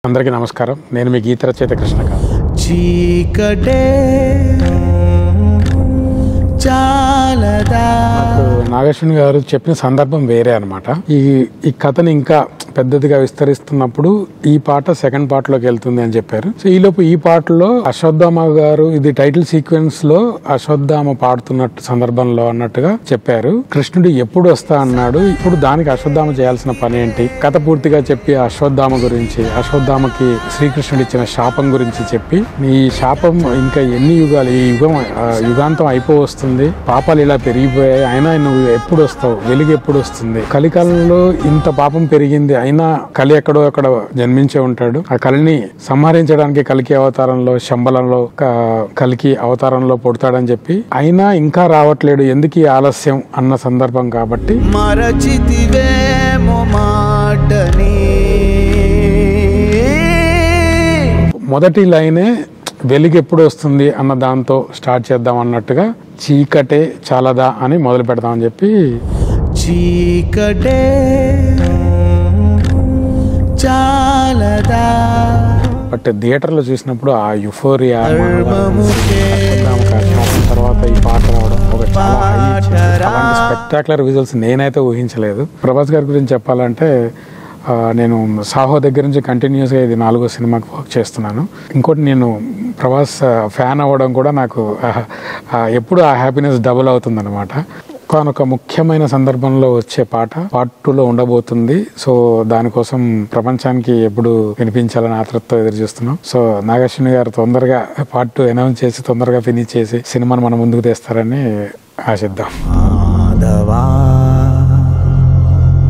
అందరికీ నమస్కారం. నేను మీ గీత రచయిత కృష్ణకాంత్. చీకటే చాలదా నాగేశ్వరి గారు చెప్పిన సందర్భం వేరే అనమాట. ఈ కథని ఇంకా పెద్దదిగా విస్తరిస్తున్నప్పుడు ఈ పాట సెకండ్ పార్ట్ లోకి వెళ్తుంది అని చెప్పారు. సో ఈలోపు ఈ పాటలో అశ్వత్థామ గారు, ఇది టైటిల్ సీక్వెన్స్ లో అశ్వత్థామ పాడుతున్నట్టు సందర్భంలో అన్నట్టుగా చెప్పారు. కృష్ణుడు ఎప్పుడు వస్తా అన్నాడు, ఇప్పుడు దానికి అశ్వత్థామ చేయాల్సిన పని ఏంటి, కథ పూర్తిగా చెప్పి అశ్వత్థామ గురించి, అశ్వత్థామకి శ్రీకృష్ణుడు ఇచ్చిన శాపం గురించి చెప్పి, ఈ శాపం ఇంకా ఎన్ని యుగాలు, ఈ యుగాంతం అయిపోవస్తుంది, పాపాలు ఇలా పెరిగిపోయాయి, అయినా నువ్వు ఎప్పుడు వస్తావు, వెలుగు ఎప్పుడు వస్తుంది, కలికాలంలో ఇంత పాపం పెరిగింది, అయినా కలి ఎక్కడో అక్కడ జన్మించే ఉంటాడు, ఆ కలిని సంహరించడానికి కలికి అవతారంలో, శంబలంలో కలికి అవతారంలో పుడతాడని చెప్పి, అయినా ఇంకా రావట్లేడు, ఎందుకు ఈ ఆలస్యం అన్న సందర్భం కాబట్టి మొదటి లైనే వెలుగు ఎప్పుడు వస్తుంది అన్న దాంతో స్టార్ట్ చేద్దాం అన్నట్టుగా చీకటే చాలదా అని మొదలు పెడదామని చెప్పి, చీకటే చాలదా. బట్ థియేటర్లో చూసినప్పుడు ఆ యుఫోరియా తర్వాత ఈ పాట రావడం ఒక చాలా స్పెక్టాక్యులర్ విజువల్స్ నేనైతే ఊహించలేదు. ప్రభాస్ గారి గురించి చెప్పాలంటే, నేను సాహో దగ్గర నుంచి కంటిన్యూస్గా ఇది 4వ సినిమాకి వర్క్ చేస్తున్నాను. ఇంకోటి, నేను ప్రభాస్ ఫ్యాన్ అవ్వడం కూడా నాకు ఎప్పుడు ఆ హ్యాపీనెస్ డబుల్ అవుతుందన్నమాట. ఒక ముఖ్యమైన సందర్భంలో వచ్చే పాట పార్ట్ 2లో ఉండబోతుంది. సో దానికోసం ప్రపంచానికి ఎప్పుడు వినిపించాలని ఆతృతతో ఎదురు చూస్తున్నాం. సో నాగేశ్వరి గారు తొందరగా పార్ట్ 2 అనౌన్స్ చేసి తొందరగా ఫినిష్ చేసి సినిమాను మన ముందుకు తెస్తారని ఆశిద్దాం.